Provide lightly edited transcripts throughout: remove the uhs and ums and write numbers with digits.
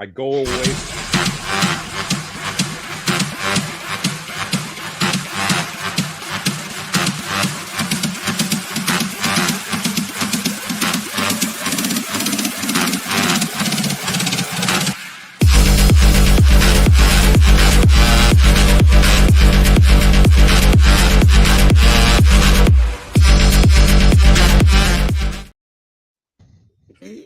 I go away.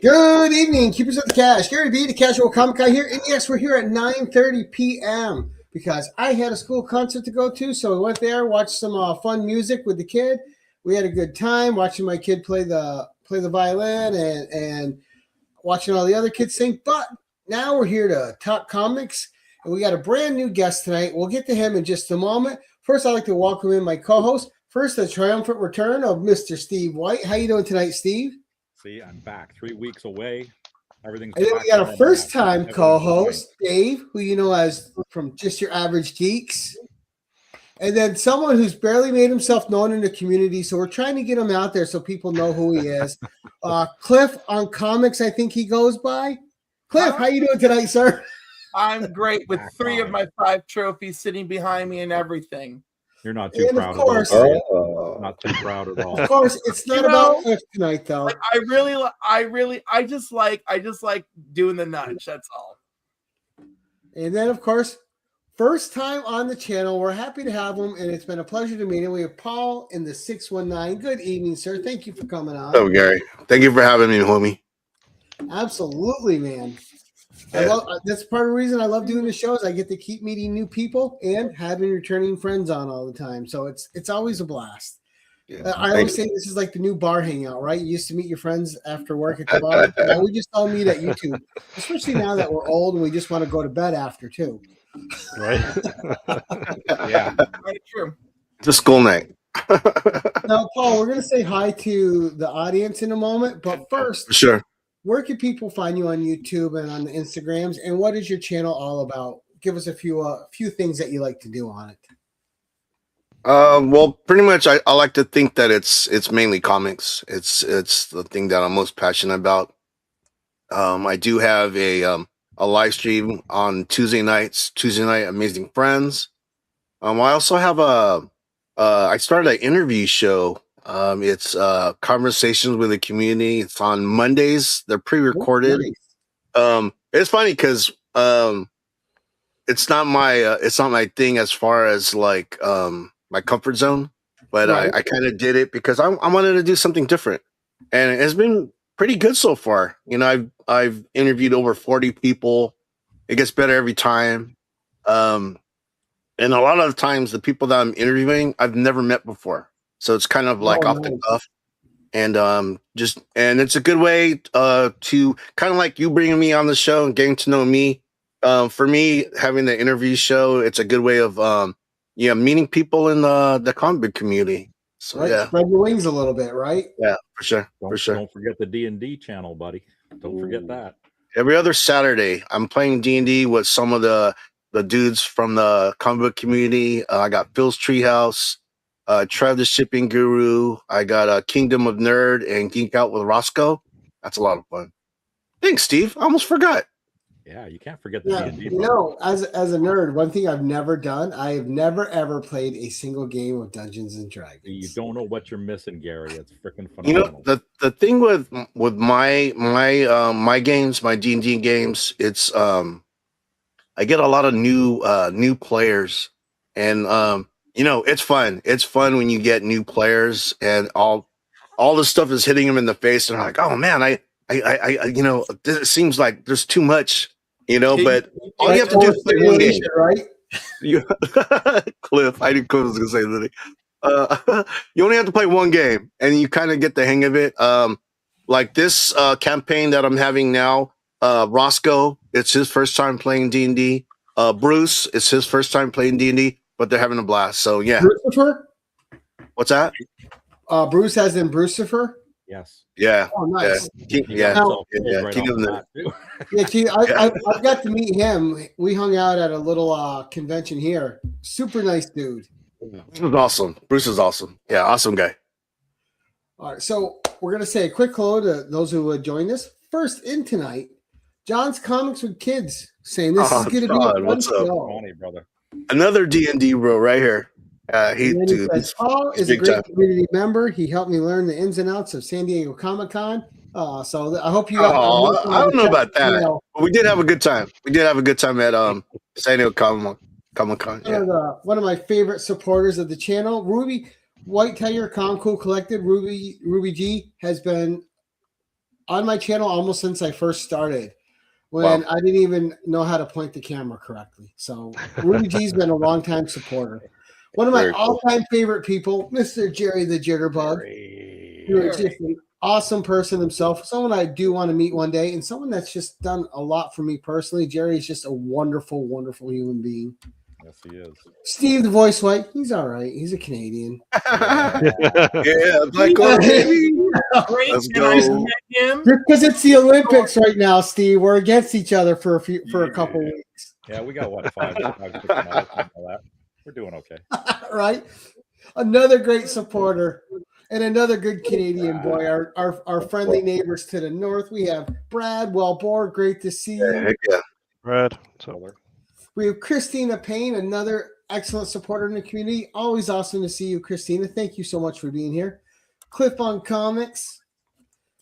Good evening, Keepers of the Cash. Gary B, the Casual Comic Guy here. And yes, we're here at 9:30 p.m. because I had a school concert to go to, so we went there, watched some fun music with the kid. We had a good time watching my kid play the violin and watching all the other kids sing. But now we're here to talk comics, and we got a brand new guest tonight. We'll get to him in just a moment. First, I'd like to welcome in my co-host. First, the triumphant return of Mr. Steve White. How you doing tonight, Steve? See, I'm back 3 weeks away. Everything's. And then we got a first-time co-host, Dave, who you know as from Just Your Average Geeks. And then someone who's barely made himself known in the community, so we're trying to get him out there so people know who he is. Cliff on comics, I think he goes by. Cliff, how you doing tonight, sir? I'm great with 3 of my 5 trophies sitting behind me and everything. You're not too proud of course, not too proud at all. Of course, it's not about Cliff tonight, though. Like, I just like doing the nudge. That's all. And then, of course, first time on the channel. We're happy to have him, and it's been a pleasure to meet him. We have Paul in the 619. Good evening, sir. Thank you for coming on. Oh, Gary. Thank you for having me, homie. Absolutely, man. Yeah. That's part of the reason I love doing the shows. I get to keep meeting new people and having returning friends on all the time. So it's always a blast. Yeah. I always say this is like the new bar hangout, right? You used to meet your friends after work at the bar. Well, we just all meet at YouTube, especially now that we're old and we just want to go to bed after too. Right? Yeah. Very true. It's a school night. Now, Paul, we're going to say hi to the audience in a moment, but first, For sure. Where can people find you on YouTube and on the Instagrams? And what is your channel all about? Give us a few things that you like to do on it. Well, pretty much, I like to think that it's mainly comics. It's the thing that I'm most passionate about. I do have a live stream on Tuesday night, Amazing Friends. I also have I started an interview show. It's Conversations with the Community. It's on Mondays. They're pre-recorded. Oh, nice. It's funny because it's not my thing as far as like my comfort zone, but right. I kind of did it because I wanted to do something different, and it's been pretty good so far. You know, I've interviewed over 40 people. It gets better every time, and a lot of the times the people that I'm interviewing I've never met before. So it's kind of like off the cuff, and it's a good way to kind of like you bringing me on the show and getting to know me. For me, having the interview show, it's a good way of meeting people in the comic book community. So right. Yeah, spread your wings a little bit, right? Yeah, for sure. Don't forget the D&D channel, buddy. Don't forget that. Every other Saturday, I'm playing D&D with some of the dudes from the comic book community. I got Phil's Treehouse. Trev the Shipping Guru. I got Kingdom of Nerd and Geek Out with Roscoe. That's a lot of fun. Thanks, Steve. I almost forgot. Yeah, you can't forget the D&D. You know, as a nerd, one thing I've never done, I have never ever played a single game of Dungeons and Dragons. You don't know what you're missing, Gary. It's freaking phenomenal. You know, the thing with my games, my D&D games, it's I get a lot of new players, and you know, it's fun. It's fun when you get new players and all this stuff is hitting them in the face, and they're like, "Oh man, I you know, it seems like there's too much, you know." But all you have to do is play one game, right? Cliff, I didn't. Cliff was gonna say that. You only have to play one game, and you kind of get the hang of it. Like this campaign that I'm having now, Roscoe, it's his first time playing D&D. Bruce, it's his first time playing D&D. But they're having a blast. So yeah. Brucifer? What's that? Bruce as in Brucifer? Yes. Yeah. Oh, nice. Yeah. I've got to meet him. We hung out at a little convention here. Super nice dude. Bruce is awesome. Bruce is awesome. Yeah, awesome guy. All right, so we're gonna say a quick hello to those who would join us. First in tonight, John's Comics with Kids, saying this is going to be a John, fun what's up? show. Funny, brother. Another D&D bro right here. And then he says, Paul is a big great time. community member. He helped me learn the ins and outs of San Diego Comic-Con. So I hope you got. Oh, I don't know about that. But we did have a good time. We did have a good time at San Diego Comic-Con. Yeah. One of my favorite supporters of the channel, Ruby White Tiger Cool Collected. Ruby G has been on my channel almost since I first started, when I didn't even know how to point the camera correctly. So Ruby G's been a long-time supporter. One of my all-time favorite people, Mr. Jerry the Jitterbug. Who is just an awesome person himself. Someone I do want to meet one day, and someone that's just done a lot for me personally. Jerry is just a wonderful, wonderful human being. Yes, he is. Steve the Voice White, he's all right. He's a Canadian. Yeah, Black Gold, baby. Let's go. Just because it's the Olympics right now, Steve, we're against each other for a couple weeks. Yeah, we got what 5, 6 miles, something like that. We're doing okay. Right? Another great supporter and another good Canadian boy. Our friendly neighbors to the north. We have Brad Wellbore. Great to see you. Heck yeah. Brad. We have Christina Payne, another excellent supporter in the community. Always awesome to see you, Christina. Thank you so much for being here. Cliff on Comics.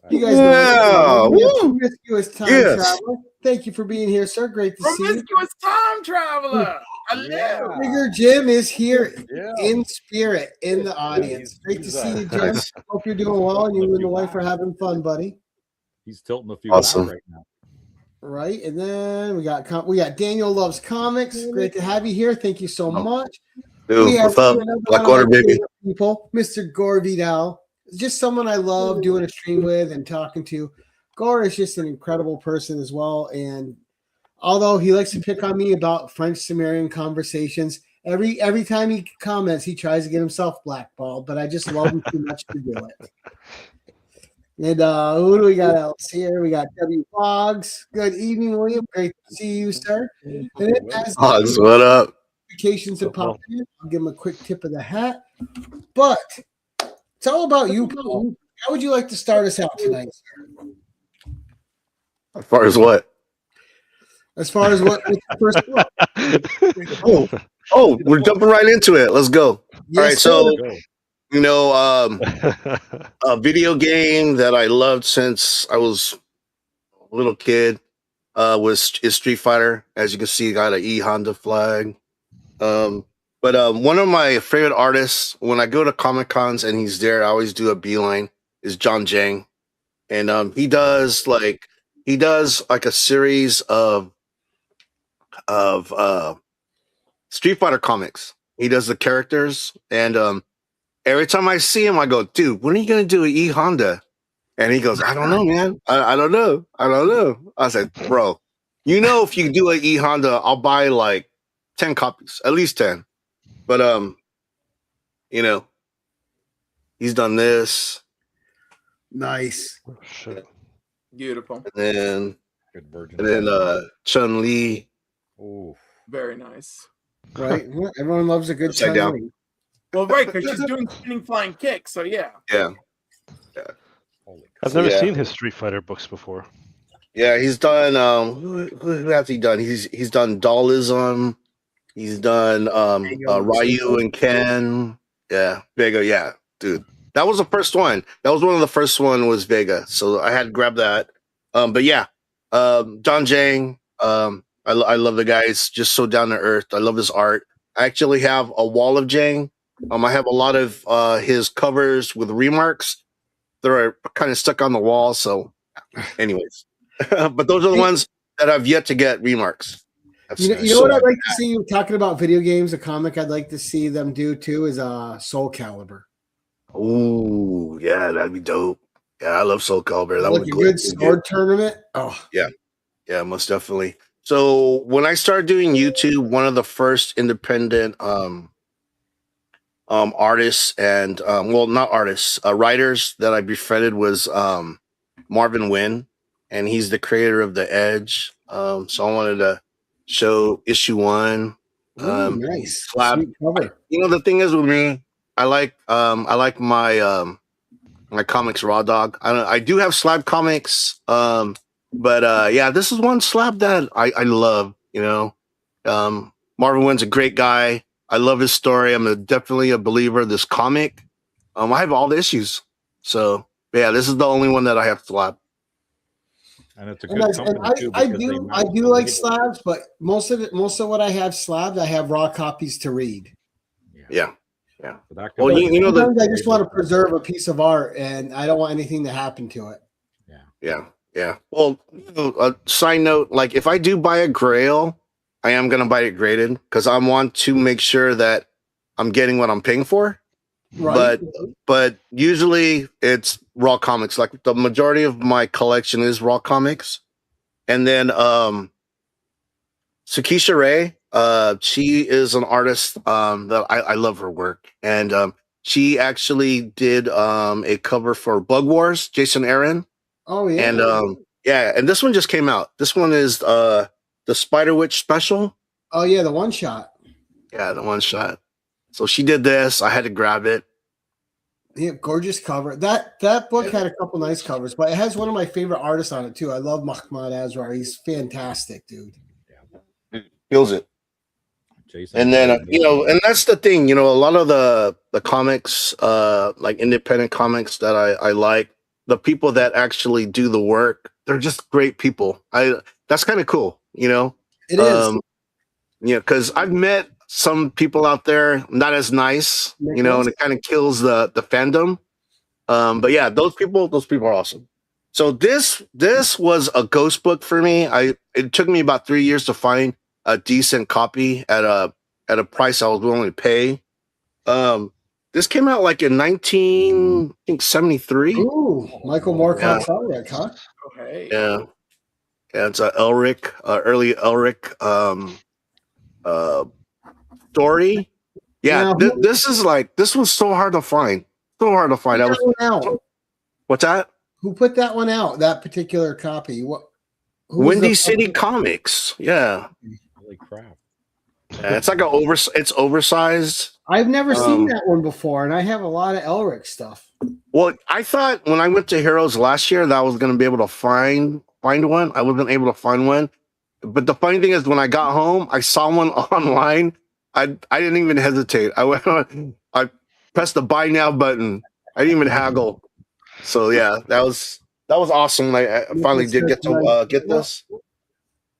You guys know Promiscuous Time Traveler. Thank you for being here, sir. Great to see you. Promiscuous Time Traveler. Hello. Bigger Jim is here in spirit in the audience. Great to see you, Jim. Hope you're doing well and you and the wife are having fun, buddy. He's tilting a few Awesome right now. Right, and then we got Daniel Loves Comics. Great to have you here. Thank you so much. Dude, what's up? Black Order, baby. People, Mr. Gore Vidal, just someone I love doing a stream with and talking to. Gore is just an incredible person as well, and although he likes to pick on me about French Sumerian conversations, every time he comments, he tries to get himself blackballed. But I just love him too much to do it. And who do we got else here? We got W. Boggs. Good evening, William. Great to see you, sir. And then as Boggs, what up? Vacations have popped in, I'll give him a quick tip of the hat. But it's all about you, Paul. How would you like to start us out tonight, sir? As far as what? As far as what's the first book? Oh, we're jumping right into it. Let's go. Yes, all right, so Go. you know, a video game that I loved since I was a little kid is Street Fighter. As you can see, got an E Honda flag. But one of my favorite artists, when I go to Comic Cons and he's there, I always do a beeline, is John Jang. And he does like a series of Street Fighter comics. He does the characters, and every time I see him, I go, dude, when are you gonna do an E Honda? And he goes, I don't know, man. I don't know. I said, bro, you know, if you do an E Honda, I'll buy like 10 copies, at least 10. But you know, he's done this. Nice. Oh, shit. Beautiful. And Good virgin. then Chun-Li. Ooh. Very nice. Right? Everyone loves a good Upside down. Chun-Li. Well, right, because she's doing spinning flying kicks, so yeah. Yeah. Holy I've never Yeah. seen his Street Fighter books before. Yeah, he's done who has he done? He's done Dollism. He's done Ryu and Ken. Yeah, Vega, yeah, dude. That was the first one. That was one of the first one was Vega. So I had to grab that. But yeah, John Jang, I love the guy. He's just so down to earth. I love his art. I actually have a wall of Jang. I have a lot of his covers with remarks. They're kind of stuck on the wall. So anyways, but those are the ones that I've yet to get remarks. You know what I'd like to see you talking about video games, a comic I'd like to see them do too is Soul Calibur. Ooh, yeah, that'd be dope. Yeah, I love Soul Calibur. That Like would be a cool. good sword tournament. Oh, Yeah, most definitely. So when I started doing YouTube, one of the first independent artists and well, not artists, writers that I befriended was Marvin Wynn, and he's the creator of The Edge. So I wanted to show issue 1. ooh, nice. Slab. Sweet cover. You know, the thing is with me, I like my my comics raw dog. I do have slab comics. But yeah, this is one slab that I love. You know, Marvin Wynn's a great guy. I love his story. Definitely a believer of this comic. I have all the issues, so yeah, this is the only one that I have slabbed. And it's a And, good and company too. I because they do match the like label. slabs, but most of what I have slabbed, I have raw copies to read. Yeah. So that Well, could be- you know the Sometimes I just want to preserve a piece of art, and I don't want anything to happen to it. yeah. Well, a side note, like if I do buy a Grail, I am gonna buy it graded because I want to make sure that I'm getting what I'm paying for. Right. But usually it's raw comics. Like the majority of my collection is raw comics. And then Sakisha Ray, she is an artist that I love her work. And she actually did a cover for Bug Wars, Jason Aaron. Oh yeah. And yeah, and this one just came out. This one is the Spider Witch special. Oh yeah, the one shot. Yeah, the one shot. So she did this. I had to grab it. Yeah, gorgeous cover. That book had a couple nice covers, but it has one of my favorite artists on it too. I love Mahmoud Asrar. He's fantastic, dude. Kills it. Jason And then Aaron, and that's the thing, a lot of the comics, like independent comics that I like, the people that actually do the work, they're just great people. That's kind of cool, It is. because I've met some people out there not as nice, and it kind of kills the fandom. But yeah, those people are awesome. So this was a ghost book for me. It took me about 3 years to find a decent copy at a price I was willing to pay. This came out like in 1973. Ooh, Michael Moorcock's artwork, huh? Okay. Yeah, it's a Elric, early Elric story. Yeah, Now, this was so hard to find. So hard to find. What's that? Who put that one out? That particular copy? What? Windy City Comics. Yeah. Holy crap! Yeah, it's like it's oversized. I've never seen that one before, and I have a lot of Elric stuff. Well, I thought when I went to Heroes last year that I was going to be able to find one. I wasn't able to find one. But the funny thing is, when I got home, I saw one online. I didn't even hesitate. I pressed the buy now button. I didn't even haggle. So yeah, that was awesome. I finally did get to get this.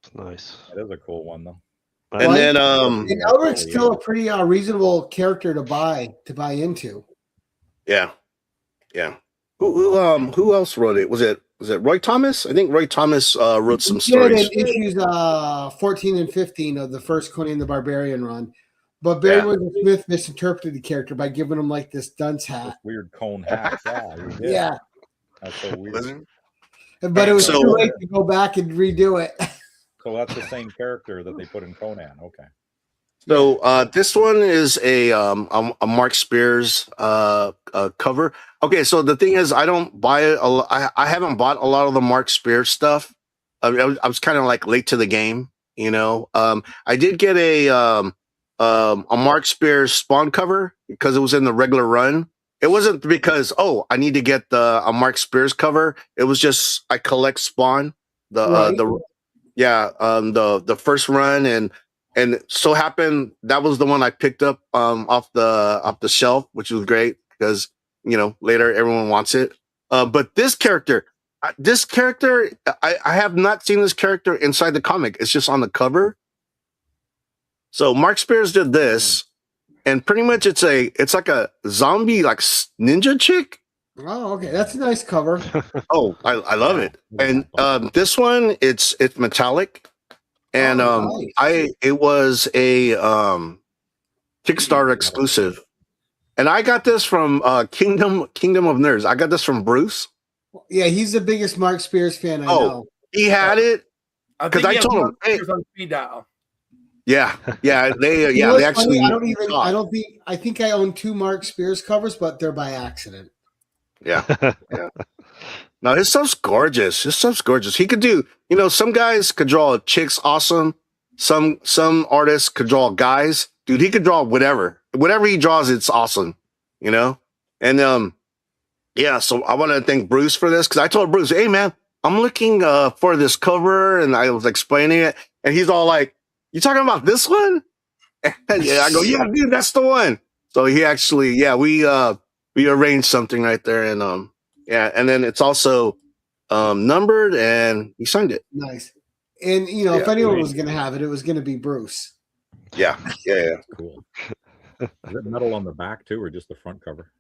It's nice. That is a cool one though. And then And Elric's still a pretty reasonable character to buy into. yeah. Who else wrote it? Was it Roy Thomas? I think Roy Thomas wrote some stories. In issues 14 and 15 of the first Conan the Barbarian run. But Barry Windsor Smith misinterpreted the character by giving him like this dunce hat. This weird cone hat. Yeah, he did. Yeah. That's so weird. But it was too late to go back and redo it. So that's the same character that they put in Conan. Okay. So this one is a Mark Spears cover. Okay, so the thing is, I don't buy it. I haven't bought a lot of the Mark Spears stuff. I was kind of like late to the game, I did get a Mark Spears Spawn cover because it was in the regular run. It wasn't because I need to get a Mark Spears cover. It was just I collect Spawn the first run and so happened that was the one I picked up off the shelf, which was great because later everyone wants it. But this character, I have not seen this character inside the comic. It's just on the cover. So Mark Spears did this, and pretty much it's like a zombie like ninja chick. Oh, okay, that's a nice cover. Oh, I love it. And this one it's metallic. And nice. It was a Kickstarter exclusive, and I got this from Kingdom of Nerds. I got this from Bruce. Yeah, he's the biggest Mark Spears fan I know. He had it because I told him, "Hey, on speed dial." Yeah, they actually. I think I own 2 Mark Spears covers, but they're by accident. Yeah. No, his stuff's gorgeous. He could do, some guys could draw chicks awesome. Some artists could draw guys. Dude, he could draw whatever. Whatever he draws, it's awesome. And so I want to thank Bruce for this because I told Bruce, hey man, I'm looking for this cover, and I was explaining it, and he's all like, "You talking about this one?" And yeah, I go, "Yeah, dude, that's the one." So he actually, we arranged something right there, and and then it's also numbered, and he signed it. Nice. And if anyone was going to have it, it was going to be Bruce. Yeah. Cool. Is it metal on the back too, or just the front cover?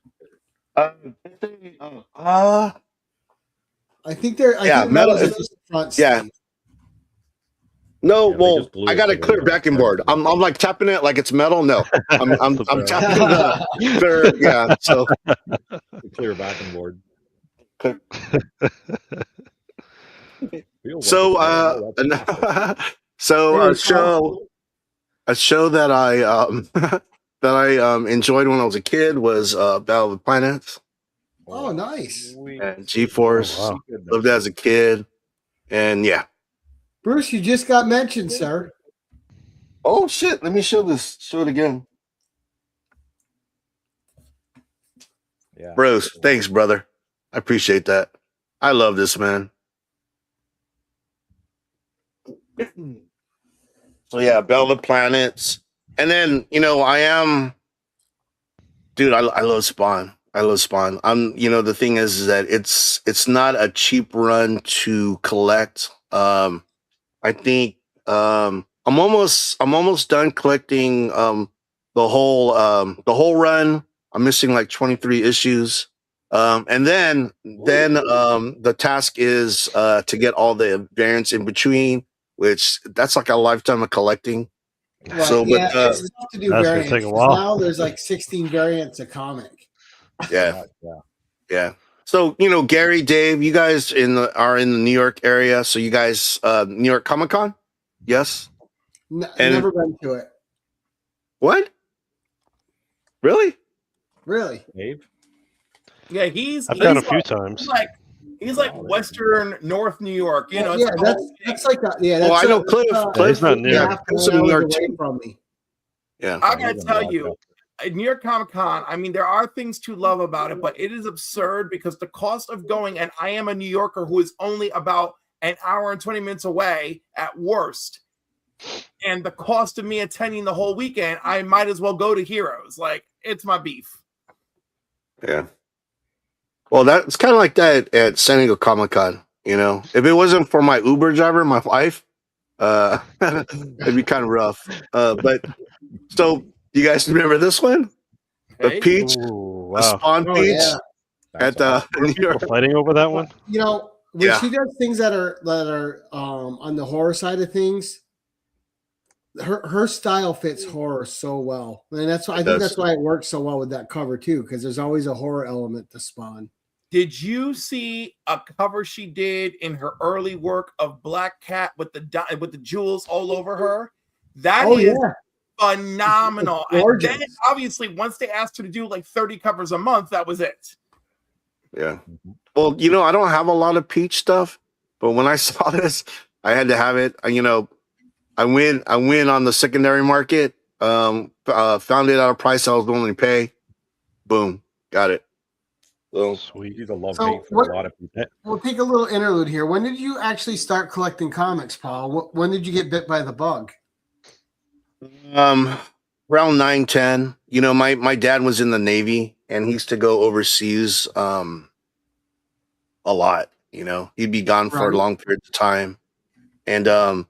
I think they're. I think metal. metal's just the front. Yeah. Sleeve. No, Yeah, well, I got a clear backing board. I'm like tapping it like it's metal. No, I'm tapping the clear. Yeah, so clear backing board. So a show that I enjoyed when I was a kid was Battle of the Planets. Oh, nice. And G-Force. Oh, wow. Lived as a kid, and yeah. Bruce, you just got mentioned, sir. Oh shit! Let me show it again. Yeah, Bruce, thanks, brother. I appreciate that. I love this, man. So yeah, Battle of the Planets, and then I am, dude. I love Spawn. I love Spawn. The thing is that it's not a cheap run to collect. I think I'm almost done collecting the whole run. I'm missing like 23 issues. And then the task is to get all the variants in between, which that's like a lifetime of collecting. Right. So, yeah, but it's tough to do that's gonna variants. take a while. Now there's like 16 variants of comic. Yeah. So Gary, Dave, you guys are in the New York area. So you guys, New York Comic Con, yes? Never been to it. What? Really? Really? Dave? Yeah, I've gone a few times. He's like Western North New York. Yeah, that's like a, yeah. That's I know Cliff. Cliff's not near. Yeah, Cliff's in New York away too. from me. Yeah. I gotta tell you, at New York Comic Con, I mean, there are things to love about it, but it is absurd because the cost of going, and I am a New Yorker who is only about an hour and 20 minutes away at worst. And the cost of me attending the whole weekend, I might as well go to Heroes. Like, it's my beef. Yeah. Well, that's kind of like that at San Diego Comic Con. If it wasn't for my Uber driver, my wife, it'd be kind of rough. But so you guys remember this one? The peach, the Spawn peach at the New York fighting over that one. When she does things that are on the horror side of things, her style fits horror so well, and that's why I think that's why it works so well with that cover too, because there's always a horror element to Spawn. Did you see a cover she did in her early work of Black Cat with the jewels all over her? That is phenomenal. And then obviously once they asked her to do like 30 covers a month, that was it. Yeah. Well, I don't have a lot of peach stuff, but when I saw this, I had to have it. I went on the secondary market, found it at a price I was willing to pay. Boom, got it. So sweet. He's a love hate for a lot of people. We'll take a little interlude here. When did you actually start collecting comics, Paul? When did you get bit by the bug? Around 9-10. My dad was in the Navy, and he used to go overseas a lot. He'd be gone for long periods of time, and the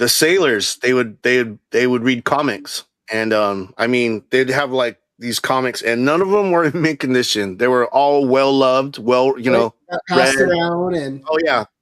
sailors they would read comics, and they'd have like these comics, and none of them were in mint condition. They were all well loved, passed around, and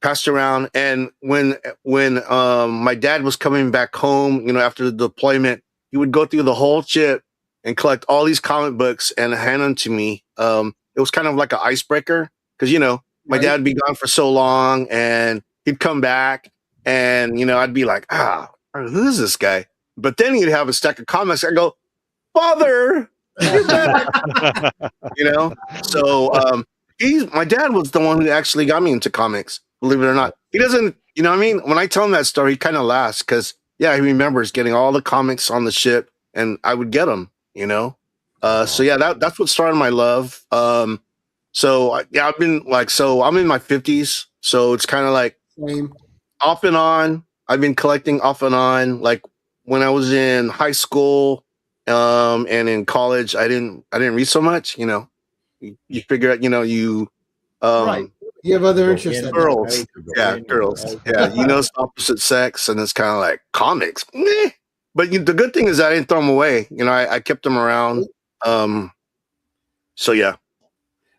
passed around. And when my dad was coming back home, after the deployment, he would go through the whole ship and collect all these comic books and hand them to me. It was kind of like an icebreaker because my dad would be gone for so long, and he'd come back, and I'd be like, who is this guy? But then he'd have a stack of comics. I go, Father. So my dad was the one who actually got me into comics, believe it or not. He doesn't, when I tell him that story, he kind of laughs because he remembers getting all the comics on the ship, and I would get them, so that's what started my love. I've been I'm in my 50s, So it's kind of like Same. off and on. I've been collecting off and on. Like when I was in high school, and in college, I didn't read so much. You figure out, Right. You have other Go interests. in That or day. girls. out, or go Yeah, in or go girls. out. Yeah, it's opposite sex, and it's kind of like comics. Meh. But the good thing is I didn't throw them away. I kept them around. So yeah, that's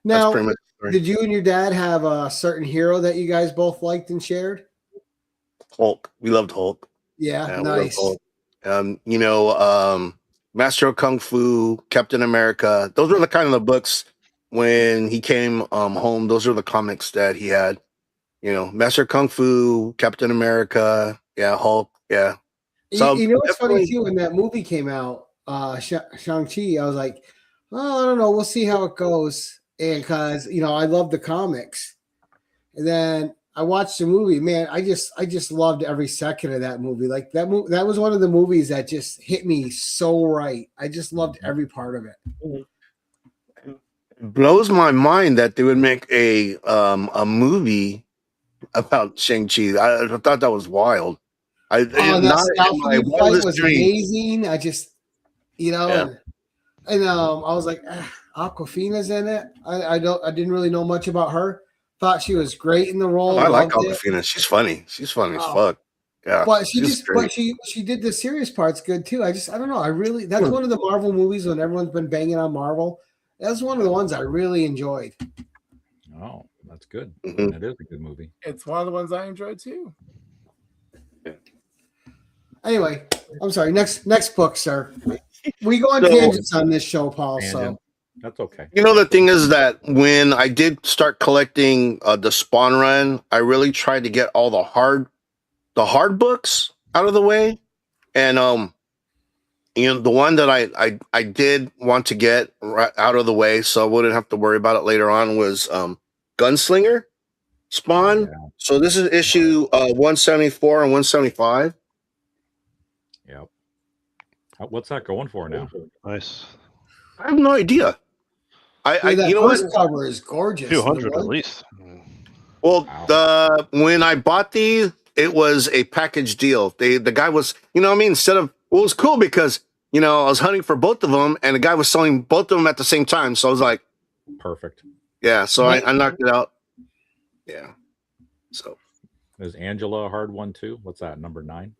Now, pretty much the story. did you and your dad have a certain hero that you guys both liked and shared? Hulk. We loved Hulk. Yeah, Yeah, we loved nice. Hulk. Master of Kung Fu, Captain America. Those were the kind of the books when he came home. Those are the comics that he had. Master of Kung Fu, Captain America. Yeah, Hulk. Yeah. So You know what's funny definitely, too? When that movie came out, Shang-Chi, I was like, oh, I don't know. We'll see how it goes. And because, I love the comics. And then I watched the movie. Man, I just loved every second of that movie. Like that that was one of the movies that just hit me so right. I just loved every part of it. it blows my mind that they would make a movie about Shang-Chi. I thought that was wild. Oh, and that Not in my Scalpel fight wildest was dreams. amazing. I just, Yeah. and I was like, Aquafina's in it. I didn't really know much about her. Thought she was great in the role. I like loved it. Aquafina. She's funny. She's funny as Oh. fuck. Yeah. But she's great. she did the serious parts good too. I don't know. That's one of the Marvel movies when everyone's been banging on Marvel. That's one of the ones I really enjoyed. Oh, that's good. Mhm. It is a good movie. It's one of the ones I enjoyed too. Anyway, I'm sorry. Next book, sir. We go on So- tangents on this show, Paul. So Tangent. That's okay. The thing is that when I did start collecting the Spawn run, I really tried to get all the hard books out of the way, and the one that I did want to get right out of the way, so I wouldn't have to worry about it later on, was Gunslinger Spawn. Yeah. So this is issue 174 and 175. Yep. What's that going for now? Nice. I have no idea. yeah, that You know what? first cover is gorgeous. 200 at least. Well, Wow. when I bought these, it was a package deal. The guy was, instead of, it was cool because, I was hunting for both of them and the guy was selling both of them at the same time. So I was like, Perfect. yeah. So Right. I knocked it out. Yeah. So Is Angela a hard one too? What's that? Number 9?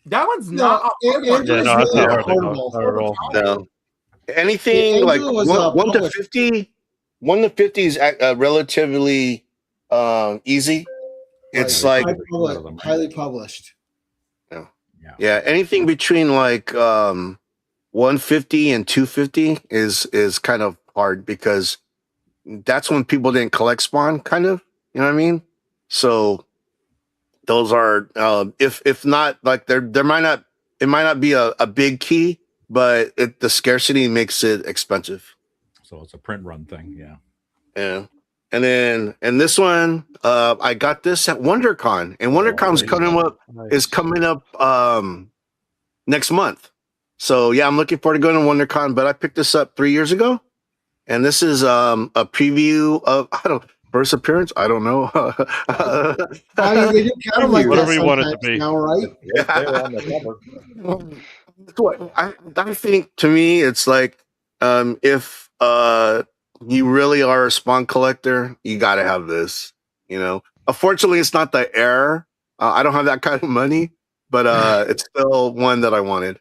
That one's No, not. it Yeah, was no, that's really not hard. affordable. Not at all. no. Anything Yeah, like Angela was, 1 to published. 50, 1 to 50 is relatively easy. It's Right. like, highly published. yeah, anything between like 150 and 250 is kind of hard because that's when people didn't collect Spawn, kind of. You know what I mean? So those are if not, like it might not be a big key, but the scarcity makes it expensive. So it's a print run thing. Yeah. Yeah. And this one, I got this at WonderCon, and WonderCon's coming up next month. So yeah, I'm looking forward to going to WonderCon. But I picked this up 3 years ago, and this is a preview of first appearance. I don't know. I mean, they do count them like Whatever that you want it to sometimes be. now, right? Right there on the cover. That's what I think. To me, it's like if you really are a Spawn collector, you got to have this. Unfortunately, it's not the Air. I don't have that kind of money, but it's still one that I wanted.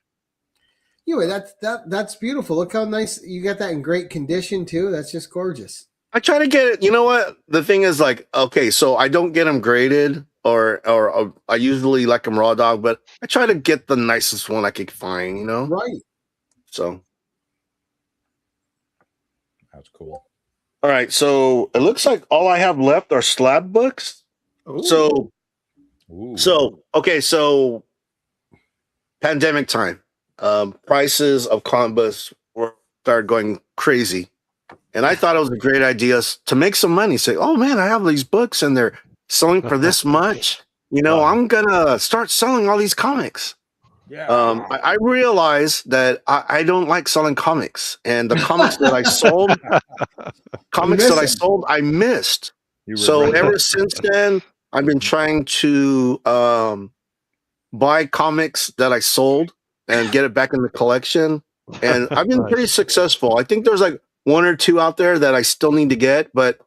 Anyway, that's beautiful. Look how nice you got that in great condition too. That's just gorgeous. I try to get it. You know what? The thing is, like, okay, so I don't get them graded, or I usually like them raw dog, but I try to get the nicest one I could find. Right. So. That's cool. All right, so it looks like all I have left are slab books. Ooh. So pandemic time, prices of comic books started going crazy, and I thought it was a great idea to make some money. Say, oh man, I have these books and they're selling for this much. I'm gonna start selling all these comics. Yeah. I realized that I don't like selling comics, and the comics that I sold, I missed. You So regret ever it. since then, I've been trying to buy comics that I sold and get it back in the collection. And I've been pretty Nice. successful. I think there's like one or two out there that I still need to get, but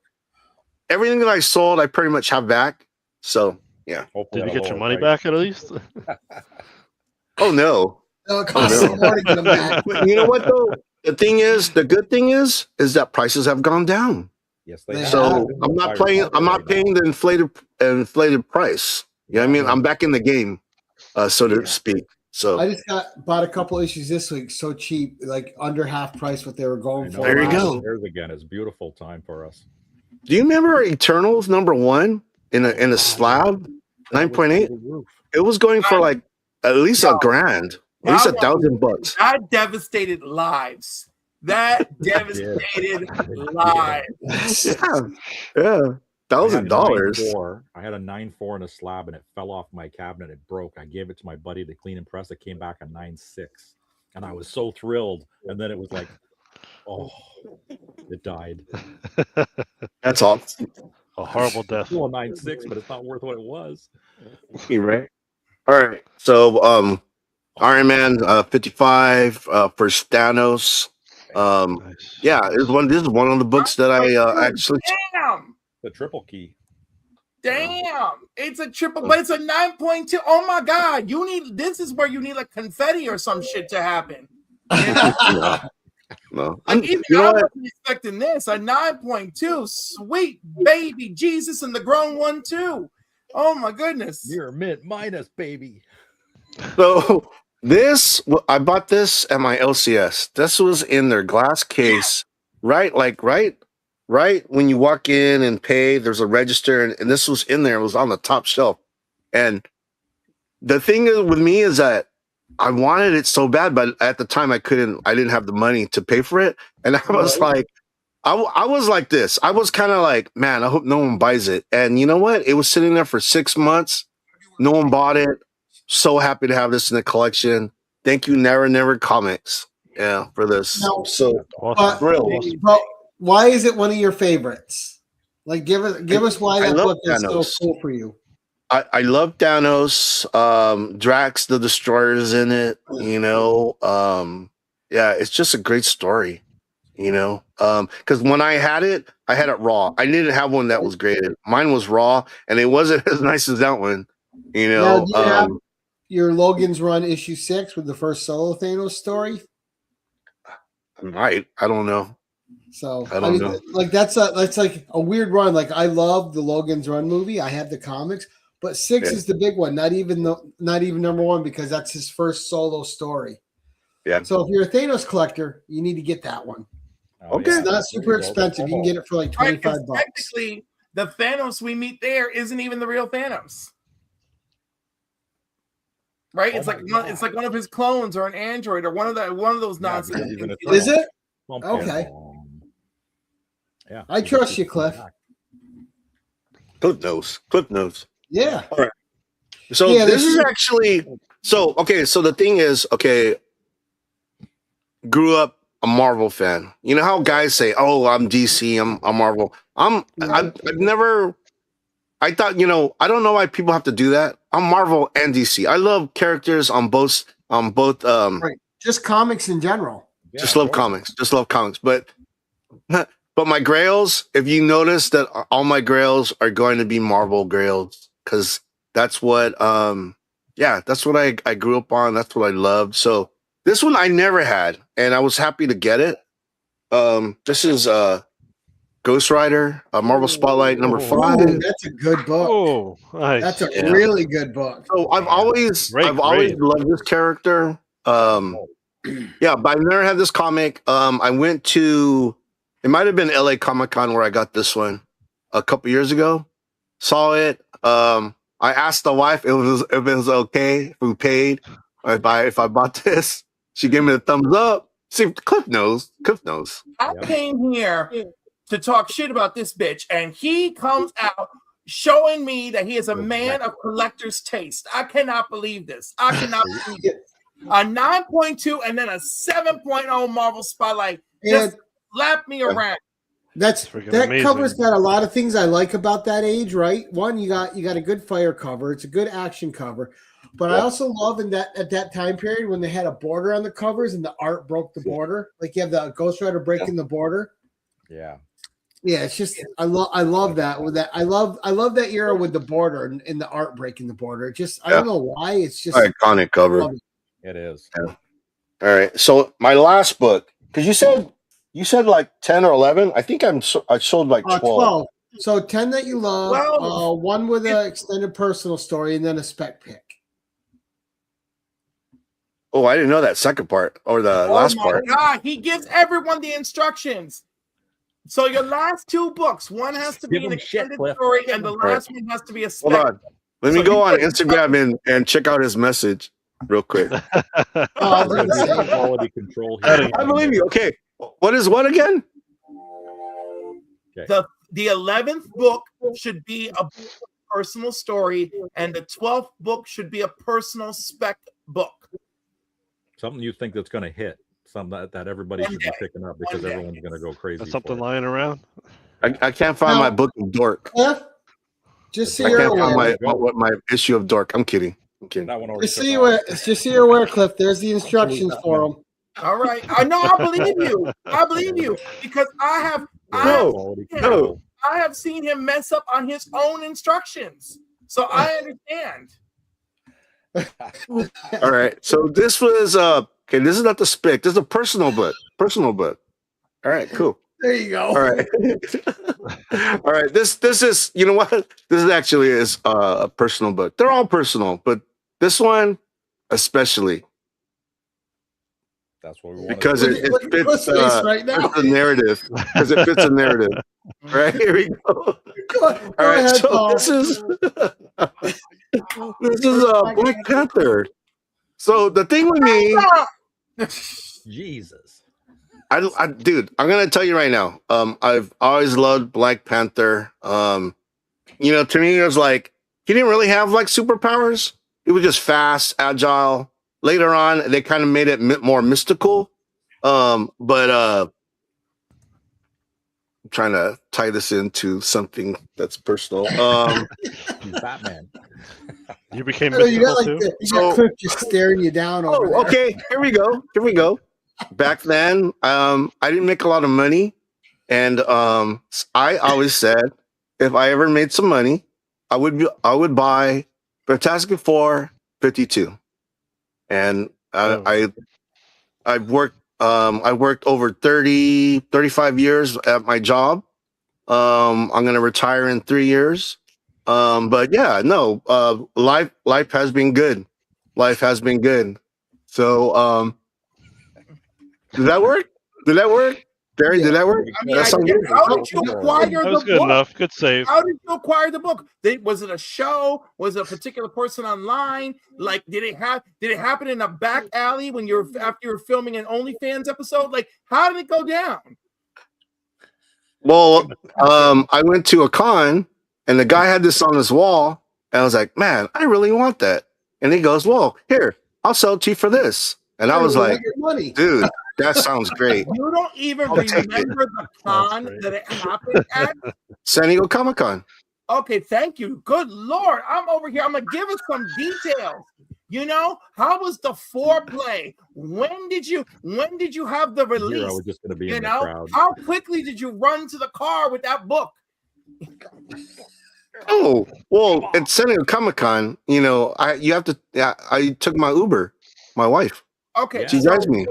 everything that I sold, I pretty much have back. So yeah. Hopefully Did you at a get your lower money price. back at least? Oh no. No, it costs no. some more to get them back. But you know what though? The good thing is that prices have gone down. Yes, they They have. So have. I'm not paying the inflated price. You know what I mean? I'm back in the game, so to speak. So I just bought a couple issues this week, so cheap, like under half price what they were going for. There you go. There's again. It's a beautiful time for us. do you remember Eternals #1 in a slab? 9.8? It was going for like at least $1,000. At least $1,000. That devastated lives. That devastated lives. Yeah. $1,000. I had a 9.4 in a slab, and it fell off my cabinet. It broke. I gave it to my buddy to clean and press. It came back a 9.6, and I was so thrilled. And then it was like, oh, it died. That's awesome. A horrible death. Still a 9.6, but it's not worth what it was. You're right. All right. So Iron Man 55 for Thanos. Nice. Yeah, this is one of the books that I actually Damn. The triple key. Damn. It's a triple, but it's a 9.2. Oh my God. This is where you need like confetti or some shit to happen. no. Like, even You know I what? wasn't expecting this. A 9.2. Sweet baby Jesus and the grown one too. Oh my goodness. You're mint minus, baby. So I bought this at my LCS. This was in their glass case, right? Like right when you walk in and pay, there's a register, and this was in there. It was on the top shelf. And the thing with me is that I wanted it so bad, but at the time I didn't have the money to pay for it. And I was like, I was like this. I was kind of like, man, I hope no one buys it. And you know what? It was sitting there for 6 months. No one bought it. So happy to have this in the collection. Thank you, Never Comics. Yeah, for this. No. So Awesome. thrilled. But why is it one of your favorites? Like, give us why I that love book is so Thanos. cool for you. I love Thanos. Drax the Destroyer's in it. You know, yeah, it's just a great story. You know, because when I had it raw. I didn't have one that was graded. Mine was raw, and it wasn't as nice as that one. You Now, know, do you have your Logan's Run issue 6 with the first solo Thanos story? I don't know. So I don't know. Like that's like a weird run. Like I love the Logan's Run movie. I have the comics, but 6 is the big one. Not even #1 because that's his first solo story. Yeah. So if you're a Thanos collector, you need to get that one. Oh, Okay. yeah. It's not super expensive. You can get it for like Right, 'cause $25. technically, the Thanos we meet there isn't even the real Thanos. Right? Oh It's my like God. it's like one of his clones or an android or one of those Yeah, nonsense. because he's an Is Eternal. it? Bump Okay. in. Yeah. I trust you, Cliff. Cliff knows. Yeah. So Yeah, this this is is- actually okay. So the thing is, grew up a Marvel fan. You know how guys say, "Oh, I'm DC, I'm Marvel." I've never. I thought, I don't know why people have to do that. I'm Marvel and DC. I love characters on both. Right. Just comics in general. Yeah, Just love totally. comics. Just love comics. But my grails, if you notice that all my grails are going to be Marvel grails, because that's what that's what I grew up on. That's what I loved. So this one I never had, and I was happy to get it. This is Ghost Rider, Marvel Spotlight number 5. Ooh, that's a good book. Oh, nice. That's a Yeah. really good book. So I've always Great loved this character. Yeah, but I've never had this comic. I went to, it might have been LA Comic-Con where I got this one a couple years ago. Saw it. I asked the wife if it was okay if we paid if I bought this. She gave me the thumbs up. See, Cliff knows. I came here to talk shit about this bitch, and he comes out showing me that he is a man of collector's taste. I cannot believe this. I cannot believe it. A 9.2 and then a 7.0 Marvel Spotlight just slapped me around. That's Freaking that amazing. cover's got a lot of things I like about that age, right? One, you got a good fire cover. It's a good action cover. But I also love at that time period when they had a border on the covers and the art broke the border. Like you have the Ghost Rider breaking the border. Yeah. Yeah, it's just I love that with that. I love that era with the border and the art breaking the border. Just I don't know why. It's just iconic cover. It is. Yeah. All right. So my last book, because you said like 10 or 11. I think I sold like 12. So 10 that you love, one with an extended personal story, and then a spec pick. Oh, I didn't know that second part or the last part. Oh my God, he gives everyone the instructions. So your last two books, one has to be an extended story, and the last one has to be a spec. Hold on. Let me go on Instagram and check out his message real quick. Quality control here. I believe you. Okay. What is what again? Okay. The 11th book should be a personal story, and the 12th book should be a personal spec book. Something you think that's going to hit. Something that everybody should be picking up because everyone's going to go crazy. That's something lying around. I can't find my book of Dork. Just so I you're can't aware. find my issue of Dork. I'm kidding. That one already Just so you're aware, Cliff. There's the instructions for them. All right. I know. I believe you. I believe you because I have seen him mess up on his own instructions. So I understand. All right. So this was okay. This is not the spec. This is a personal book. Personal book. All right. Cool. There you go. All right. All right. This is, you know what? This is actually a personal book. They're all personal, but this one especially. That's what we want. Because it fits the narrative. Because it fits a narrative. Right, here we go. All right, ahead, so Paul. this is Black Panther. So the thing with me, Jesus, dude, I'm gonna tell you right now. I've always loved Black Panther. To me, it was like he didn't really have like superpowers. He was just fast, agile. Later on, they kind of made it more mystical. But I'm trying to tie this into something that's personal. he's Batman. You became mystical too? You got Cliff just staring you down over there. Okay. Here we go. Back then, I didn't make a lot of money. And I always said, if I ever made some money, I would buy Fantastic Four 52. And I worked over 35 years at my job. I'm gonna retire in 3 years. But yeah, no, life has been good. Life has been good. So did that work? Barry, did that work? I mean, how did you acquire That was the good book? enough. Good save. How did you acquire the book? Was it a show? Was it a particular person online? Like, did it happen in a back alley when after you were filming an OnlyFans episode? Like, how did it go down? Well, I went to a con and the guy had this on his wall, and I was like, man, I really want that. And he goes, well, here, I'll sell it to you for this. And I was like, dude, that sounds great. You don't even remember the con that it happened at? San Diego Comic-Con. Okay, thank you. Good Lord. I'm over here. I'm going to give us some details. How was the foreplay? When did you have the release? I was just going to be in the crowd. How quickly did you run to the car with that book? Oh, well, at San Diego Comic-Con, I took my Uber, my wife. Okay, she drives me.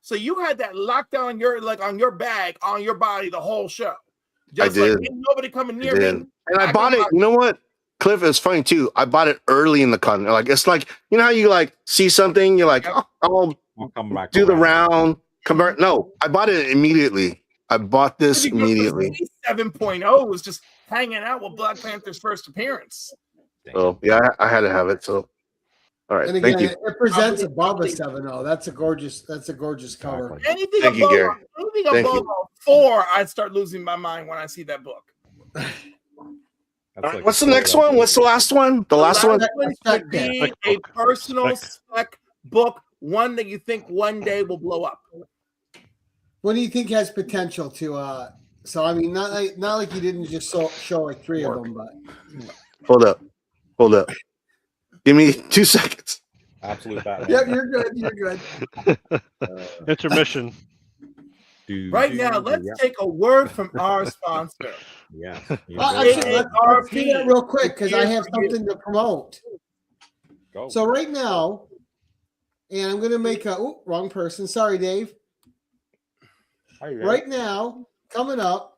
You had that locked on your bag, on your body the whole show. I did. Like, ain't nobody coming near me. And I bought it. You know what, Cliff? It's funny too. I bought it early in the con. Like it's like how you like see something, you're like, I'll come back. Do the round. Come back. No, I bought it immediately. I bought this immediately. 7.0 was just hanging out with Black Panther's first appearance. So yeah, I had to have it. So. All right, and again, thank you. It presents above a 7.0. That's a gorgeous cover. Anything above 4, I'd start losing my mind when I see that book. Right, what's the next one? What's the last one? The last one would be a personal spec book, one that you think one day will blow up. What do you think has potential to So I mean, not like you didn't just show like 3 of them, but Hold up. Give me 2 seconds. Absolute Batman. yep, you're good. You're good. Intermission. Right now, let's take a word from our sponsor. Yeah. Actually, let's do that real quick because I have something to promote. Go. So right now, and I'm going to make wrong person. Sorry, Dave. Right now, coming up,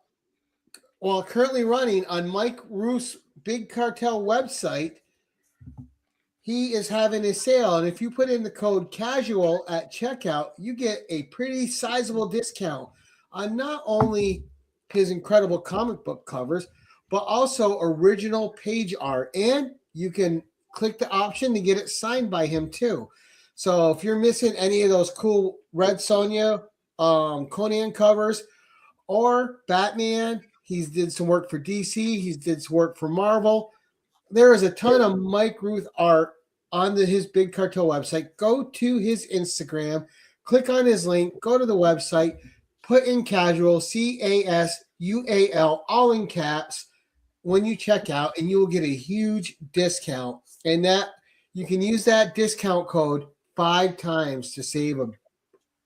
currently running on Mike Roos' Big Cartel website, he is having a sale. And if you put in the code CASUAL at checkout, you get a pretty sizable discount on not only his incredible comic book covers, but also original page art. And you can click the option to get it signed by him too. So if you're missing any of those cool Red Sonja, Conan covers, or Batman, he's did some work for DC, he's did some work for Marvel. There is a ton of Mike Ruth art on his Big Cartel website. Go to his Instagram, click on his link, go to the website, put in CASUAL, CASUAL, all in caps when you check out, and you will get a huge discount. And that you can use that discount code 5 times to save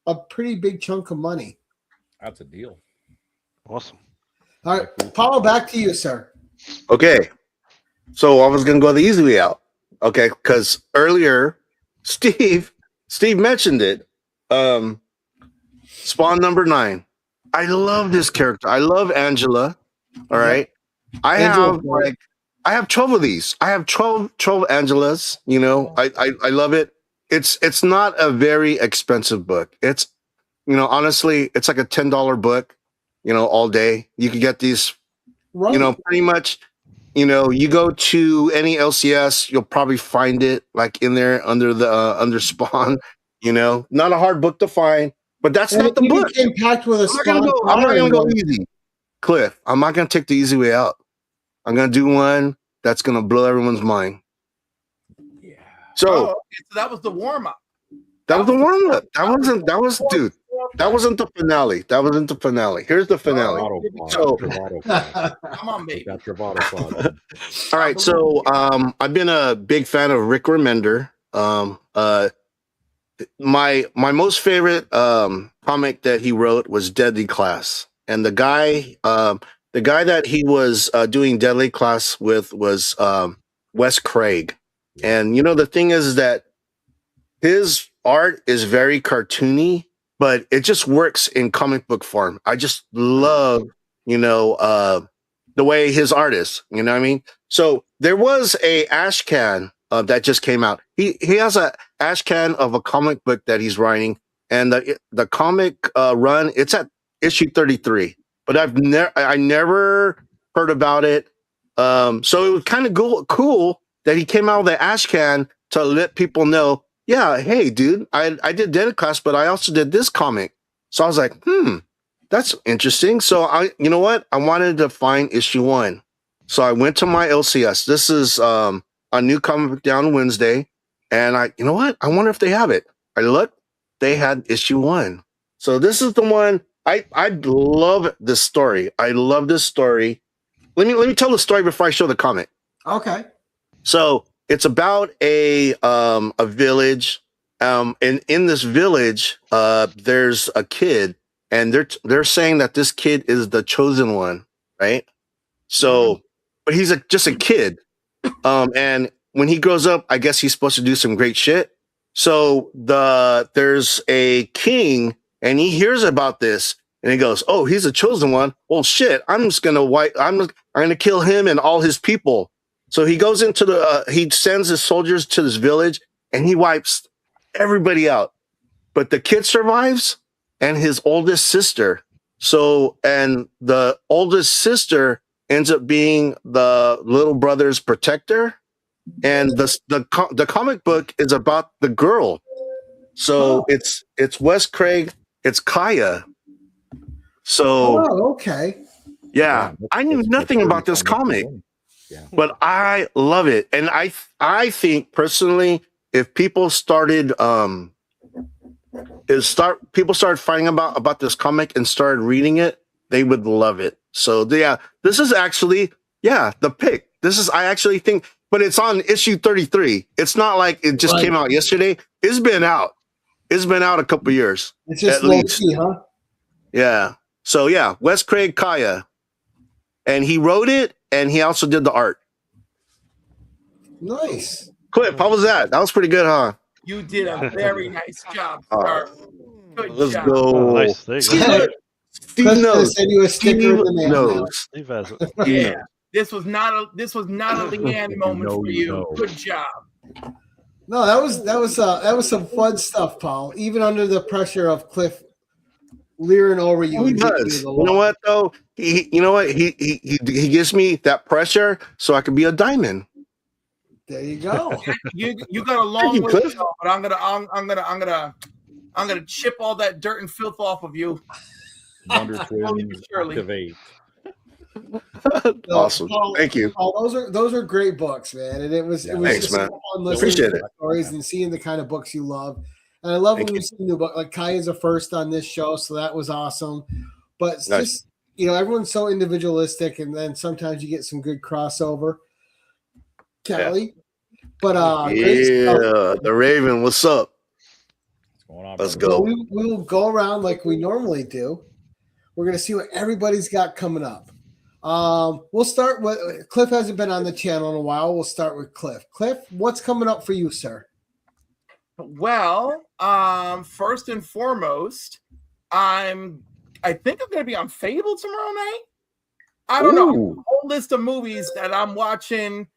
a pretty big chunk of money. That's a deal. Awesome. All right, Paul, back to you, sir. Okay. So I was going to go the easy way out. Okay. Because earlier, Steve mentioned it. Spawn number 9. I love this character. I love Angela. All right. I have 12 of these. I have 12 Angelas. You know, I love it. It's not a very expensive book. It's, honestly, it's like a $10 book, all day. You can get these, pretty much, you go to any LCS, you'll probably find it like in there under Spawn, not a hard book to find, but that's not the book. Came packed with a I'm not going to go easy. Cliff, I'm not going to take the easy way out. I'm going to do one that's going to blow everyone's mind. Yeah. So that was the warm up. That was the warm up. That wasn't the finale. That wasn't the finale. Here's the finale. Come on, baby. That Travato All right. So I've been a big fan of Rick Remender. My most favorite comic that he wrote was Deadly Class. And the guy that he was doing Deadly Class with was Wes Craig. And the thing is that his art is very cartoony, but it just works in comic book form. I just love, the way his art is. You know what I mean? So there was a ash can that just came out. He has a ash can of a comic book that he's writing, and the comic run, it's at issue 33. But I never heard about it. So it was kind of cool that he came out with the ash can to let people know, yeah, hey, dude, I did Dead Class, but I also did this comic. So I was like, that's interesting. So you know what? I wanted to find issue 1. So I went to my LCS. This is a new comic down Wednesday. And you know what? I wonder if they have it. I looked, they had issue 1. So this is the one. I love this story. I love this story. Let me tell the story before I show the comic. Okay. So it's about a village, and in this village, there's a kid, and they're saying that this kid is the chosen one, right? So, but he's just a kid, and when he grows up, I guess he's supposed to do some great shit. So there's a king, and he hears about this, and he goes, "Oh, he's a chosen one. Well, shit, I'm gonna kill him and all his people." So he goes into he sends his soldiers to this village, and he wipes everybody out. But the kid survives, and his oldest sister. So, and the oldest sister ends up being the little brother's protector. And the comic book is about the girl. So it's Wes Craig, it's Kaya. So okay. Yeah, I knew nothing about this comic. Yeah. But I love it. And I think personally, if people started people started finding about this comic and started reading it, They would love it. So yeah, this is actually the pick. I actually think, but it's on issue 33. It's not like it just came out yesterday. It's been out. It's been out a couple years. It's just at low least. key, huh? Yeah. So yeah, Wes Craig Kaya, and he wrote it, and he also did the art. Nice. Clip, how was that? That was pretty good, huh? You did a very nice job, sir. Good Let's job. go. Oh, nice. There you go. Steve knows. Send you a sticker in the mail. knows. Steve has it. Yeah. This was not a Leanne moment for you. Good job. No, that was some fun stuff, Paul. Even under the pressure of Cliff leering over you. He does. You know what though? He gives me that pressure so I can be a diamond. There you go. You got a long way to go, but I'm gonna chip all that dirt and filth off of you. Wonder Twins activate. Awesome. Paul, Thank you. Paul, those are great books, man. And it was Thanks, just man. so fun listening Appreciate to it. the stories and seeing the kind of books you love. And I love when we see new book like Kai is a first on this show, so that was awesome. But it's just everyone's so individualistic, and then sometimes you get some good crossover. Kelly. But the Raven, what's up? What's going on, Let's brother? go. We will go around like we normally do. We're gonna see what everybody's got coming up. We'll start with Cliff. Hasn't been on the channel in a while. We'll start with Cliff. Cliff, what's coming up for you, sir? Well, first and foremost, I think I'm going to be on Fable tomorrow night. I don't know. A whole list of movies that I'm watching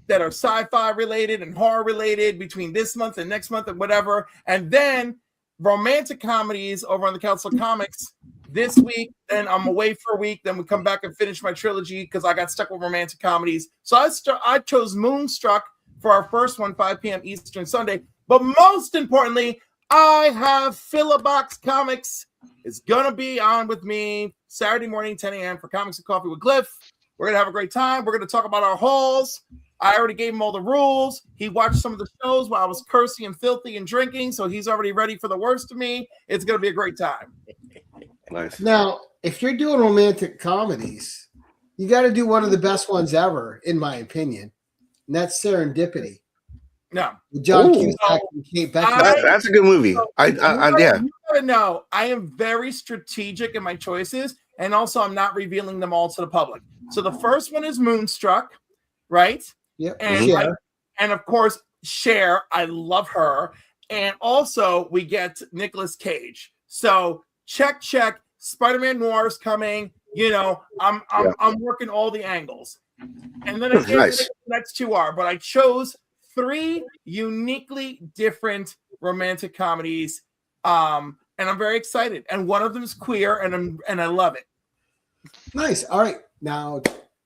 that are sci-fi related and horror related between this month and next month and whatever. And then romantic comedies over on the Council of Comics this week. Then I'm away for a week. Then we come back and finish my trilogy because I got stuck with romantic comedies. So I chose Moonstruck for our first one, 5 p.m. Eastern Sunday. But most importantly, I have Philobox Comics. It's going to be on with me Saturday morning, 10 a.m. for Comics and Coffee with Cliff. We're going to have a great time. We're going to talk about our hauls. I already gave him all the rules. He watched some of the shows while I was cursing and filthy and drinking, so he's already ready for the worst of me. It's going to be a great time. Nice. Now, if you're doing romantic comedies, you got to do one of the best ones ever, in my opinion, and that's Serendipity. No, With John Cusack and Kate Beckinsale. That's a good movie. You gotta know, I am very strategic in my choices, and also I'm not revealing them all to the public. So the first one is Moonstruck, right? Yep. And of course, Cher. I love her. And also we get Nicolas Cage. So check. Spider-Man Noir is coming. You know, I'm working all the angles. And then again, the next two are, but I chose 3 uniquely different romantic comedies. And I'm very excited. And one of them is queer, and I love it. Nice. All right. Now,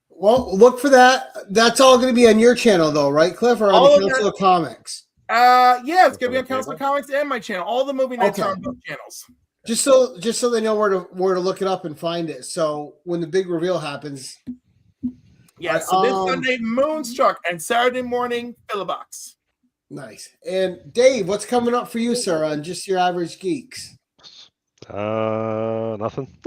well, look for that. That's all going to be on your channel, though, right, Cliff? Or on the Council of Comics? Yeah, it's going to be on Council of Comics and my channel. All the movie nights are on both channels. Just so they know where to look it up and find it. So when the big reveal happens. Yeah, so this Sunday, Moonstruck, and Saturday morning, Philobox. Nice. And Dave, what's coming up for you, sir, on Just Your Average Geeks? Nothing.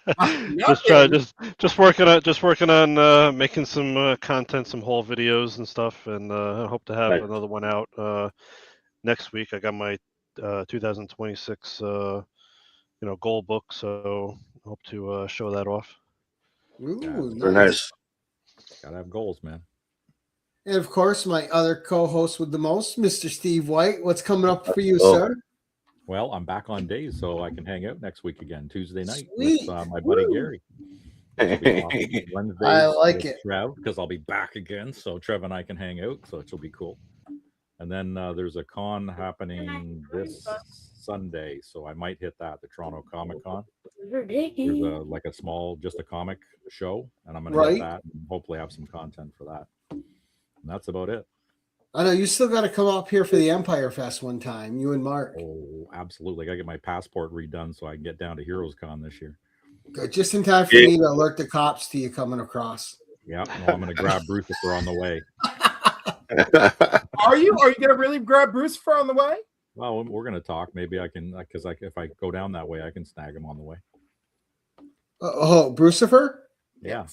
Nothing. Just working on making some content, some haul videos and stuff, and I hope to have another one out next week. I got my 2026 goal book, so I hope to show that off. Ooh, Very nice. Gotta have goals, man. And of course, my other co-host with the most, Mr. Steve White. What's coming up for you, sir? Well, I'm back on days, so I can hang out next week again, Tuesday night, Sweet. with my buddy Gary. Wednesday, I like it. Trev, because I'll be back again, so Trev and I can hang out, so it'll be cool. And then there's a con happening this Sunday, so I might hit that, the Toronto Comic Con. There's a small, just a comic show, and I'm going to hit that and hopefully have some content for that. And that's about it. I know you still got to come up here for the Empire Fest one time, you and Mark. Oh, absolutely. I got to get my passport redone so I can get down to Heroes Con this year. Good. Just in time for me to alert the cops to you coming across. Yeah, well, I'm going to grab Bruce if we're on the way. Are you going to really grab Bruce for on the way? Well, we're going to talk. Maybe I can, because if I go down that way, I can snag him on the way. Oh, Brucifer? Yeah.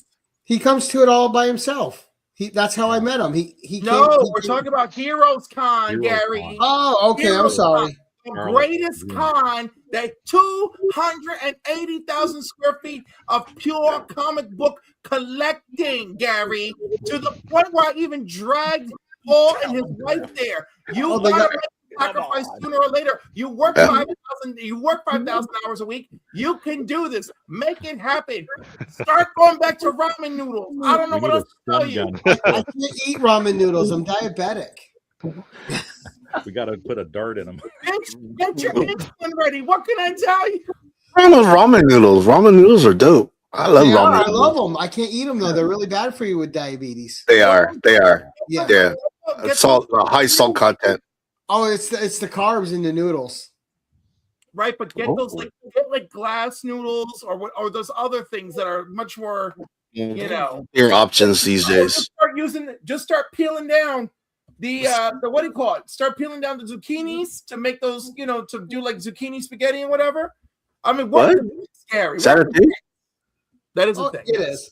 He comes to it all by himself. That's how I met him. We're talking about Heroes Con, Heroes Gary. Con. Oh, okay. I'm Heroes sorry. The Charlotte. greatest con that 280,000 square feet of pure comic book collecting, Gary, to the point where I even dragged Paul and his wife there. You gotta make a sacrifice sooner or later. You work 5,000. You work 5,000 hours a week. You can do this. Make it happen. Start going back to ramen noodles. I don't know what else to tell you. I can't eat ramen noodles. I'm diabetic. We got to put a dart in them. Get your insulin ready. What can I tell you? I love ramen noodles. Ramen noodles are dope. I love ramen. I noodles. love them. I can't eat them though. They're really bad for you with diabetes. They are. Yeah. It's salt, high salt content. Oh, it's the carbs in the noodles. Right, but get those like glass noodles or those other things that are much more, Your options these days. Just start peeling down the what do you call it? Start peeling down the zucchinis to make those, to do like zucchini spaghetti and whatever. I mean, what? Scary. Is that a thing? That is a thing. It is.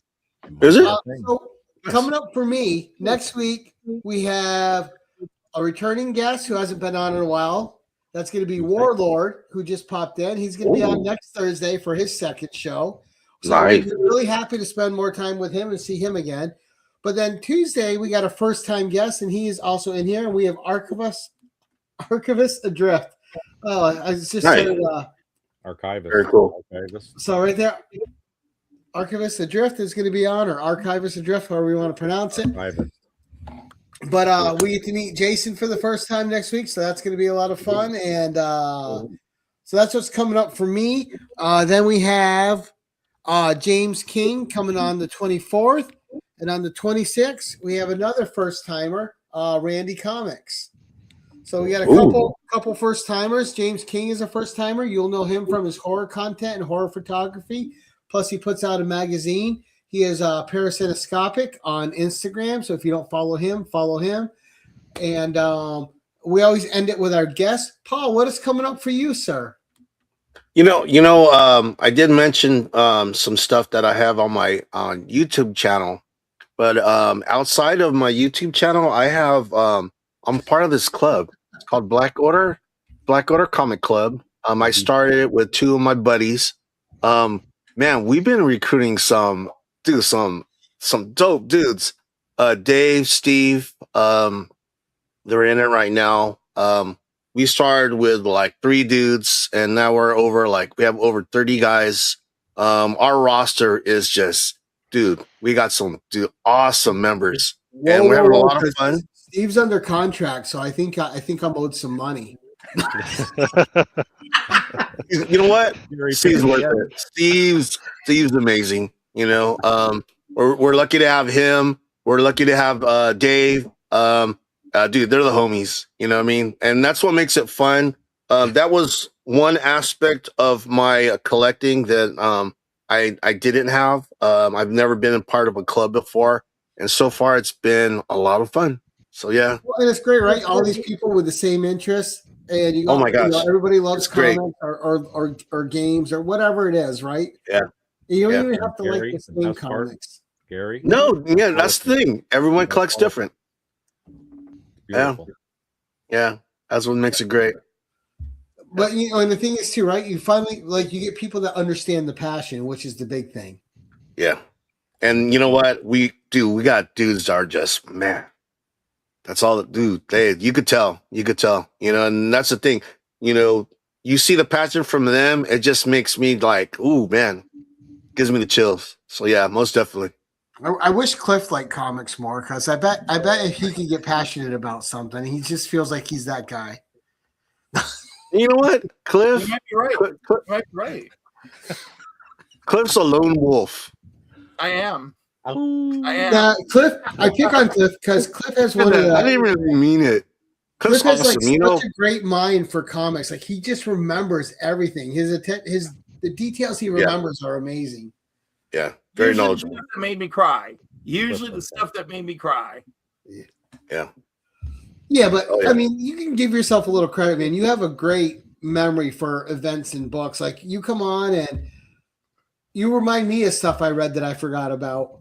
Is it? So coming up for me next week, we have a returning guest who hasn't been on in a while. That's going to be Warlord, who just popped in. He's going to be on next Thursday for his second show. So Nice. we're really happy to spend more time with him and see him again. But then Tuesday, we got a first-time guest, and he is also in here. And we have Archivist Adrift. Oh, I just said Archivist. Very cool. Archivist. so right there. Archivist Adrift is going to be on, or Archivist Adrift, however we want to pronounce it. Archivist. But we get to meet Jason for the first time next week, so that's going to be a lot of fun. And so that's what's coming up for me. Then we have James King coming on the 24th. And on the 26th, we have another first-timer, Randy Comics. So we got a couple first-timers. James King is a first-timer. You'll know him from his horror content and horror photography. Plus, he puts out a magazine. He is Parasitoscopic on Instagram. So if you don't follow him, follow him. And we always end it with our guest. Paul, what is coming up for you, sir? I did mention some stuff that I have on my YouTube channel, but outside of my YouTube channel, I have I'm part of this club. It's called Black Order Comic Club. I started it with two of my buddies. Man, we've been recruiting some dope dudes. Dave, Steve, they're in it right now. We started with like 3 dudes, and now we have over 30 guys. Our roster is just, we got some awesome members, and we're having a lot of fun. Steve's under contract, so I think I'm owed some money. You know what? Steve's worth it. Steve's amazing. We're lucky to have him. We're lucky to have Dave. Dude, they're the homies. You know what I mean? And that's what makes it fun. That was one aspect of my collecting that I didn't have. I've never been a part of a club before, and so far it's been a lot of fun. So yeah, well, and it's great, right? All these people with the same interests, and you go, oh my gosh, everybody loves great. comics or games or whatever it is, right? Yeah, you don't even have to Gary, like the same comics. Gary? No, yeah, that's the thing. Everyone collects different. Beautiful. Yeah, that's what makes it great. But and the thing is too, right? You finally you get people that understand the passion, which is the big thing. Yeah, and you know what we got dudes that are just man. That's all that you could tell, and that's the thing, you see the passion from them. It just makes me like, ooh, man, gives me the chills. So yeah, most definitely. I wish Cliff liked comics more, because I bet if he could get passionate about something, he just feels like he's that guy. You know what, Cliff? You might be right. You might be right. Cliff's a lone wolf. I am. Cliff. I pick on Cliff because Cliff has one of the. I didn't really mean it. Cliff has awesome, such a great mind for comics. Like he just remembers everything. The details he remembers are amazing. Yeah, very Usually knowledgeable. The stuff that made me cry. Usually the stuff that made me cry. Yeah. Yeah, but I mean, you can give yourself a little credit, man. You have a great memory for events and books. Like you come on and You remind me of stuff I read that I forgot about.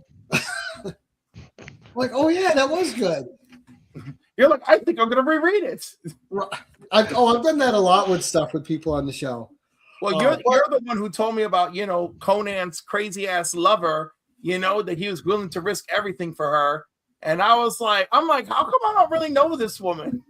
Like, oh yeah, that was good. You're like, I think I'm gonna reread it. I've done that a lot with stuff with people on the show. Well, you're the one who told me about, you know, Conan's crazy ass lover, you know, that he was willing to risk everything for her. And I was like, how come I don't really know this woman?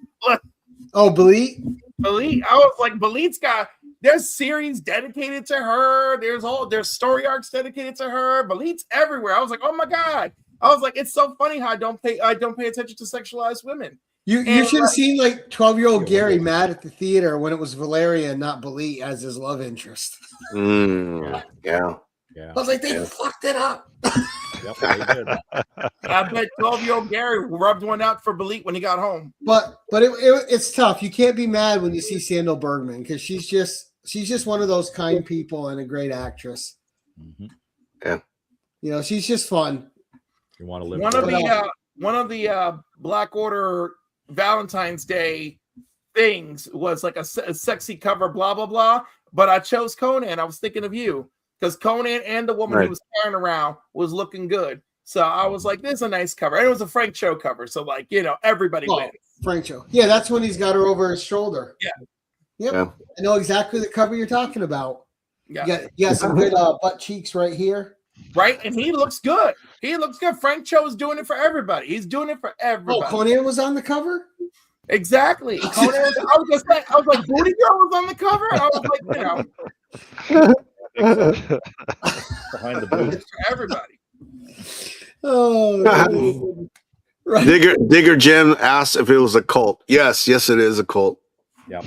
Oh, Belit? Belit. I was like, Belit's got, there's series dedicated to her. There's story arcs dedicated to her. Belit's everywhere. I was like, oh my God. I was like, it's so funny how I don't pay attention to sexualized women. You should have seen like 12-year-old Gary mad at the theater when it was Valeria and not Belit as his love interest. Yeah. I was like, they fucked it up. Yep, they did. I bet 12-year-old Gary rubbed one out for Belit when he got home. But it's tough. You can't be mad when you see Sandal Bergman because she's just one of those kind people and a great actress. Mm-hmm. Yeah. You know, she's just fun. You want to live One of the Black Order Valentine's Day things was like a sexy cover, blah blah blah. But I chose Conan. I was thinking of you because Conan and the woman he was carrying around was looking good. So I was like, "This is a nice cover." And it was a Frank Cho cover, so like, you know, everybody wins. Frank Cho, yeah, that's when he's got her over his shoulder. Yeah, yep. Yeah. I know exactly the cover you're talking about. Yeah, yeah, some good butt cheeks right here. Right, and he looks good. He looks good. Frank Cho is doing it for everybody. He's doing it for everybody. Oh, Conan was on the cover? Exactly. Conan I was like, Booty Girl was on the cover. I was like, you know. behind the booth. For everybody. Oh, right. Digger Jim asked if it was a cult. Yes, it is a cult. Yeah.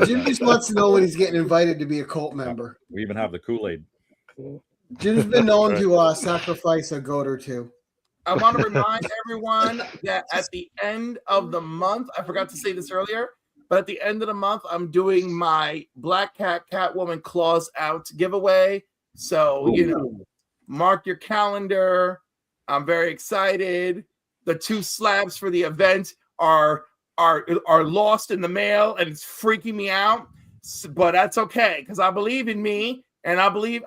Jim just wants to know when he's getting invited to be a cult member. We even have the Kool-Aid. Jim's been known to sacrifice a goat or two. I want to remind everyone that at the end of the month, I forgot to say this earlier, but at the end of the month, I'm doing my Black Cat Catwoman Claws Out giveaway. So, you know, mark your calendar. I'm very excited. The 2 slabs for the event are lost in the mail, and it's freaking me out. But that's okay because I believe in me. And I believe.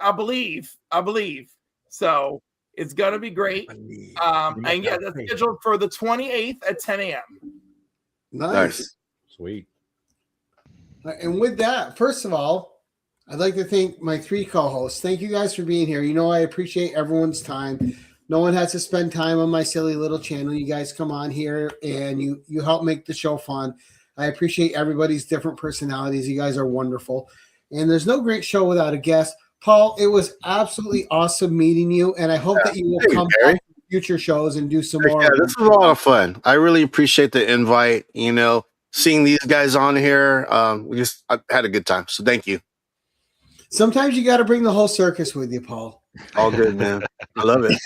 So it's gonna be great. And yeah, that's scheduled for the 28th at 10 a.m. Nice. Sweet. And with that, first of all, I'd like to thank my 3 co-hosts. Thank you guys for being here. You know, I appreciate everyone's time. No one has to spend time on my silly little channel. You guys come on here and you help make the show fun. I appreciate everybody's different personalities. You guys are wonderful. And there's no great show without a guest. Paul, it was absolutely awesome meeting you, and I hope that you will come back to future shows and do some more. Yeah, this was a lot of fun. I really appreciate the invite. You know, seeing these guys on here, I had a good time. So thank you. Sometimes you got to bring the whole circus with you, Paul. All good, man. I love it.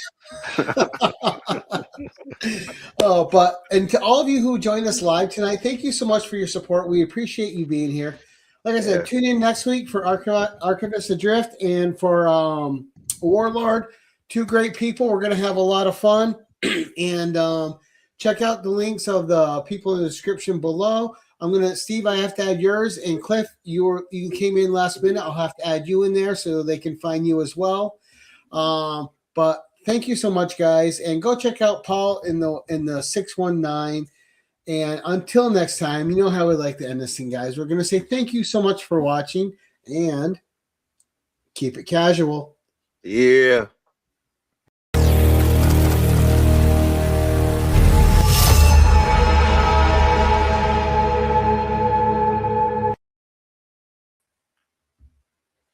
And to all of you who joined us live tonight, thank you so much for your support. We appreciate you being here. Like I said, tune in next week for Archivist Adrift and for Warlord. 2 great people. We're going to have a lot of fun. And check out the links of the people in the description below. Steve, I have to add yours. And Cliff, you came in last minute. I'll have to add you in there so they can find you as well. But thank you so much, guys. And go check out Paul in the 619. And until next time, you know how we like to end this thing, guys. We're going to say thank you so much for watching and keep it casual. Yeah.